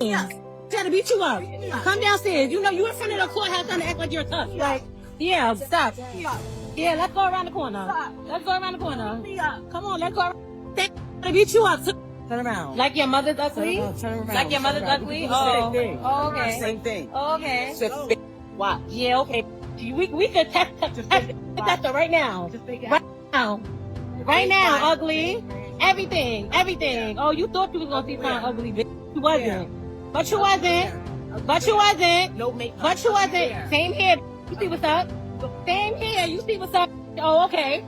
Yeah. Trying to beat you up. Yeah. Come downstairs. You know you in front of the courthouse trying to act like you're tough. Yeah. Like, yeah, stop. Yeah, let's go around the corner. Let's go around the corner. Come on, let's go. They trying to beat you up. Turn around. Like your mother's ugly? Turn around. Like your mother's ugly? Oh, okay. Same thing. Okay. What? Yeah, okay. We could test her right now. Right now. Right now, ugly. Everything. Oh, you thought you was gonna see something ugly, bitch. You wasn't. But you wasn't. But you wasn't. But you wasn't. Same here. You see what's up? Same here. You see what's up? Oh, okay.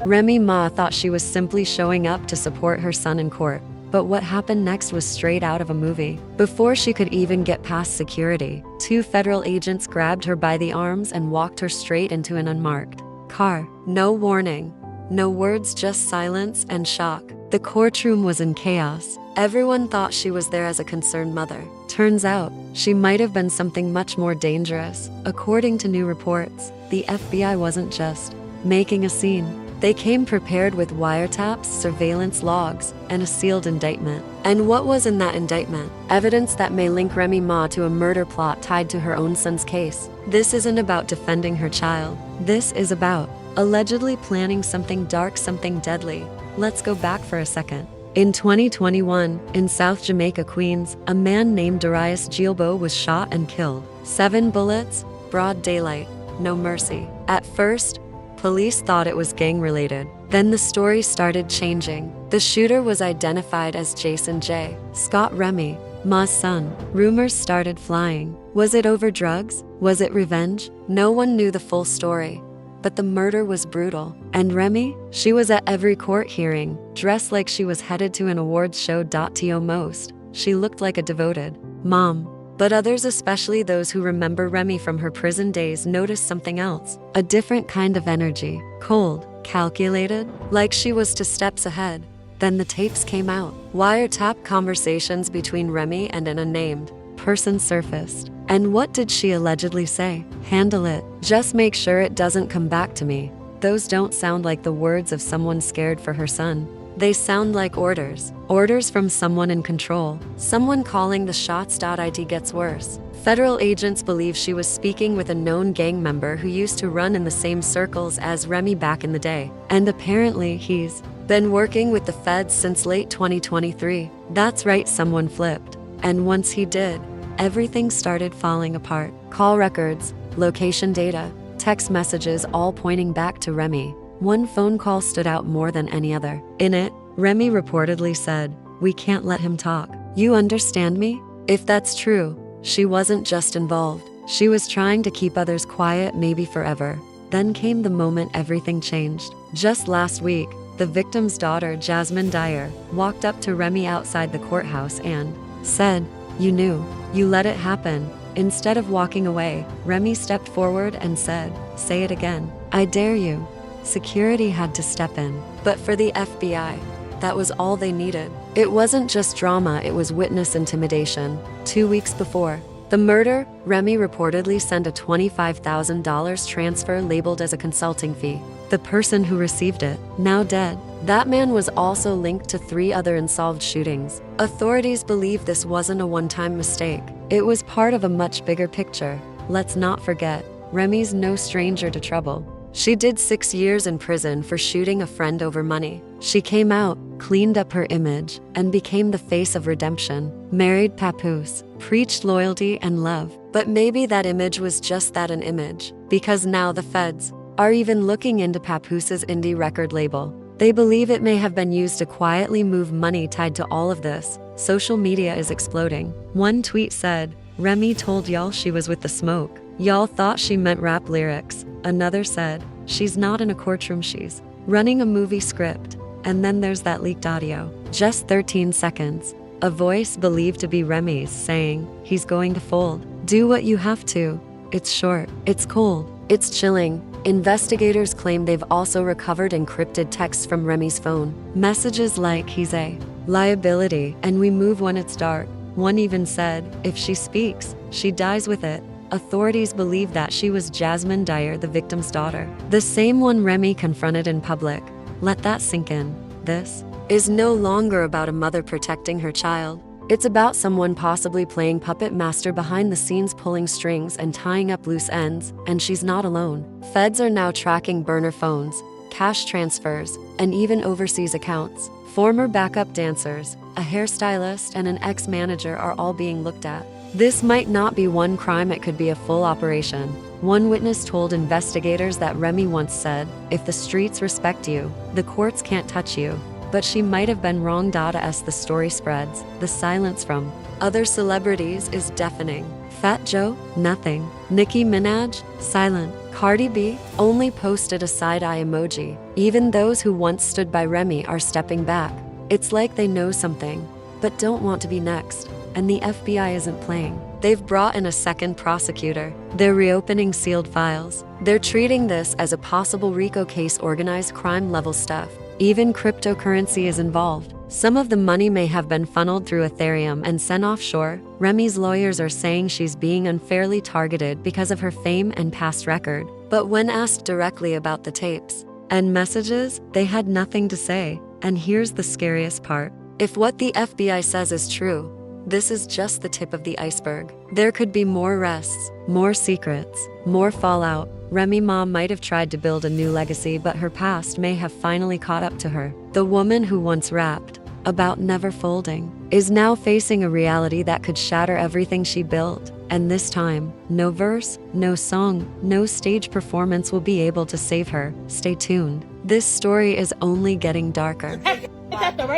Remy Ma thought she was simply showing up to support her son in court. But what happened next was straight out of a movie. Before she could even get past security, 2 federal agents grabbed her by the arms and walked her straight into an unmarked car. No warning. No words, just silence and shock. The courtroom was in chaos. Everyone thought she was there as a concerned mother. Turns out, she might have been something much more dangerous. According to new reports, the FBI wasn't just making a scene. They came prepared with wiretaps, surveillance logs, and a sealed indictment. And what was in that indictment? Evidence that may link Remy Ma to a murder plot tied to her own son's case. This isn't about defending her child. This is about allegedly planning something dark, something deadly. Let's go back for a second. In 2021, in South Jamaica, Queens, a man named Darius Gilbo was shot and killed. 7 bullets, broad daylight, no mercy. At first, police thought it was gang-related. Then the story started changing. The shooter was identified as Jason J. Scott, Remy Ma's son. Rumors started flying. Was it over drugs? Was it revenge? No one knew the full story. But the murder was brutal. And Remy? She was at every court hearing, dressed like she was headed to an awards show. To most, she looked like a devoted mom. But others, especially those who remember Remy from her prison days, noticed something else. A different kind of energy. Cold, calculated, like she was 2 steps ahead. Then the tapes came out. Wiretap conversations between Remy and an unnamed person surfaced. And what did she allegedly say? Handle it. Just make sure it doesn't come back to me. Those don't sound like the words of someone scared for her son. They sound like orders. Orders from someone in control. Someone calling the shots. It gets worse. Federal agents believe she was speaking with a known gang member who used to run in the same circles as Remy back in the day. And apparently he's been working with the feds since late 2023. That's right, someone flipped. And once he did, everything started falling apart. Call records, location data, text messages, all pointing back to Remy. One phone call stood out more than any other. In it, Remy reportedly said, "We can't let him talk. You understand me?" If that's true, she wasn't just involved. She was trying to keep others quiet, maybe forever. Then came the moment everything changed. Just last week, the victim's daughter, Jasmine Dyer, walked up to Remy outside the courthouse and said, "You knew. You let it happen." Instead of walking away, Remy stepped forward and said, "Say it again. I dare you." Security had to step in. But for the FBI, that was all they needed. It wasn't just drama, it was witness intimidation. 2 weeks before the murder, Remy reportedly sent a $25,000 transfer labeled as a consulting fee. The person who received it, now dead. That man was also linked to 3 other unsolved shootings. Authorities believe this wasn't a one-time mistake. It was part of a much bigger picture. Let's not forget, Remy's no stranger to trouble. She did 6 years in prison for shooting a friend over money. She came out, cleaned up her image, and became the face of redemption. Married Papoose, preached loyalty and love. But maybe that image was just that, an image. Because now the feds are even looking into Papooses indie record label. They believe it may have been used to quietly move money tied to all of this. Social media is exploding. One tweet said, "Remy told y'all she was with the smoke. Y'all thought she meant rap lyrics." Another said, "She's not in a courtroom, she's running a movie script." And then there's that leaked audio. Just 13 seconds. A voice believed to be Remy's saying, "He's going to fold. Do what you have to." It's short. It's cold. It's chilling. Investigators claim they've also recovered encrypted texts from Remy's phone. Messages like, "He's a liability, and we move when it's dark." One even said, "If she speaks, she dies with it." Authorities believe that she was Jasmine Dyer, the victim's daughter. The same one Remy confronted in public. Let that sink in. This is no longer about a mother protecting her child. It's about someone possibly playing puppet master behind the scenes, pulling strings and tying up loose ends, and she's not alone. Feds are now tracking burner phones, cash transfers, and even overseas accounts. Former backup dancers, a hairstylist, and an ex-manager are all being looked at. This might not be one crime, it could be a full operation. One witness told investigators that Remy once said, "If the streets respect you, the courts can't touch you." But she might have been wrong. As the story spreads, the silence from other celebrities is deafening. Fat Joe, nothing. Nicki Minaj, silent. Cardi B only posted a side-eye emoji. Even those who once stood by Remy are stepping back. It's like they know something, but don't want to be next. And the FBI isn't playing. They've brought in a second prosecutor. They're reopening sealed files. They're treating this as a possible RICO case, organized crime level stuff. Even cryptocurrency is involved. Some of the money may have been funneled through Ethereum and sent offshore. Remy's lawyers are saying she's being unfairly targeted because of her fame and past record. But when asked directly about the tapes and messages, they had nothing to say. And here's the scariest part. If what the FBI says is true, this is just the tip of the iceberg. There could be more arrests, more secrets, more fallout. Remy Ma might have tried to build a new legacy, but her past may have finally caught up to her. The woman who once rapped about never folding is now facing a reality that could shatter everything she built. And this time, no verse, no song, no stage performance will be able to save her. Stay tuned. This story is only getting darker. Right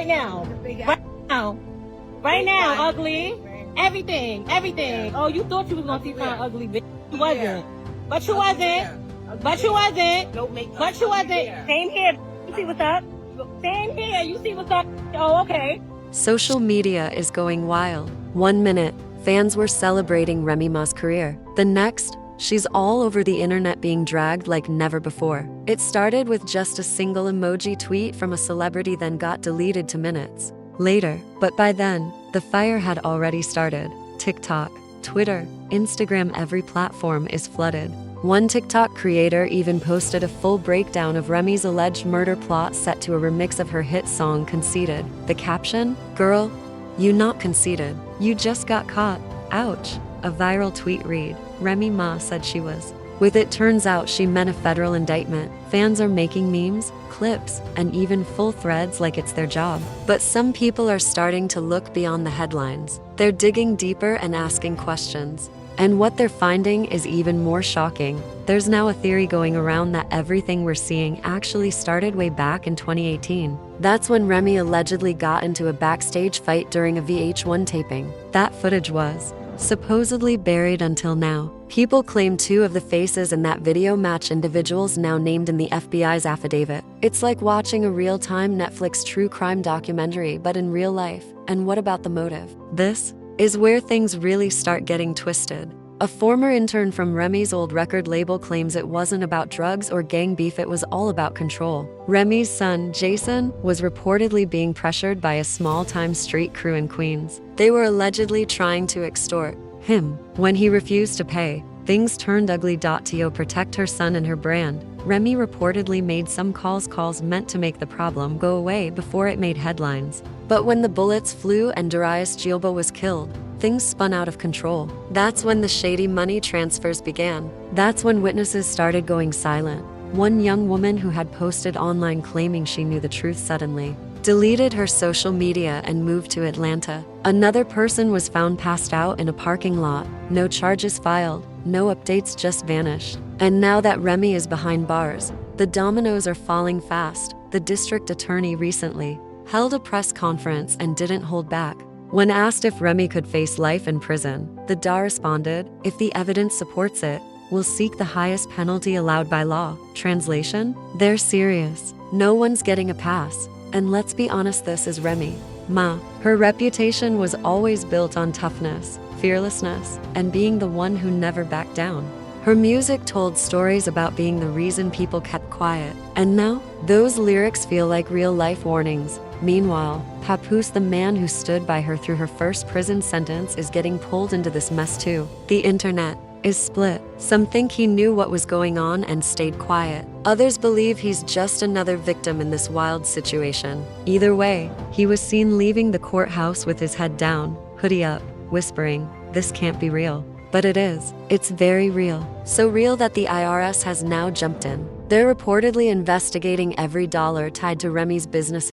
now. Right now. Right now, ugly. Everything. Oh, you thought you was gonna see something ugly, bitch. You wasn't. But you wasn't. But you wasn't. But you wasn't. Same here. You see what's up? Same here. You see what's up? Oh, okay. Social media is going wild. 1 minute, fans were celebrating Remy Ma's career. The next, she's all over the internet being dragged like never before. It started with just a single emoji tweet from a celebrity, then got deleted to minutes later. But by then, the fire had already started. TikTok, Twitter, Instagram, every platform is flooded. One TikTok creator even posted a full breakdown of Remy's alleged murder plot set to a remix of her hit song Conceited. The caption, "Girl, you not conceited. You just got caught. Ouch." A viral tweet read, "Remy Ma said she was." With it turns out she meant a federal indictment. Fans are making memes, clips, and even full threads like it's their job. But some people are starting to look beyond the headlines. They're digging deeper and asking questions. And what they're finding is even more shocking. There's now a theory going around that everything we're seeing actually started way back in 2018. That's when Remy allegedly got into a backstage fight during a VH1 taping. That footage was supposedly buried until now. People claim 2 of the faces in that video match individuals now named in the FBI's affidavit. It's like watching a real-time Netflix true crime documentary, but in real life. And what about the motive? This is where things really start getting twisted. A former intern from Remy's old record label claims it wasn't about drugs or gang beef, it was all about control. Remy's son, Jason, was reportedly being pressured by a small-time street crew in Queens. They were allegedly trying to extort him. When he refused to pay, things turned ugly. To protect her son and her brand, Remy reportedly made some calls meant to make the problem go away before it made headlines. But when the bullets flew and Darius Gilbo was killed, things spun out of control. That's when the shady money transfers began. That's when witnesses started going silent. One young woman who had posted online claiming she knew the truth suddenly deleted her social media and moved to Atlanta. Another person was found passed out in a parking lot. No charges filed, no updates, just vanished. And now that Remy is behind bars, the dominoes are falling fast. The district attorney recently held a press conference and didn't hold back. When asked if Remy could face life in prison, the DA responded, "If the evidence supports it, we'll seek the highest penalty allowed by law." Translation? They're serious. No one's getting a pass. And let's be honest, this is Remy Ma. Her reputation was always built on toughness, fearlessness, and being the one who never backed down. Her music told stories about being the reason people kept quiet. And now, those lyrics feel like real-life warnings. Meanwhile, Papoose, the man who stood by her through her first prison sentence, is getting pulled into this mess too. The internet is split. Some think he knew what was going on and stayed quiet. Others believe he's just another victim in this wild situation. Either way, he was seen leaving the courthouse with his head down, hoodie up, whispering, "This can't be real." But it is. It's very real. So real that the IRS has now jumped in. They're reportedly investigating every dollar tied to Remy's business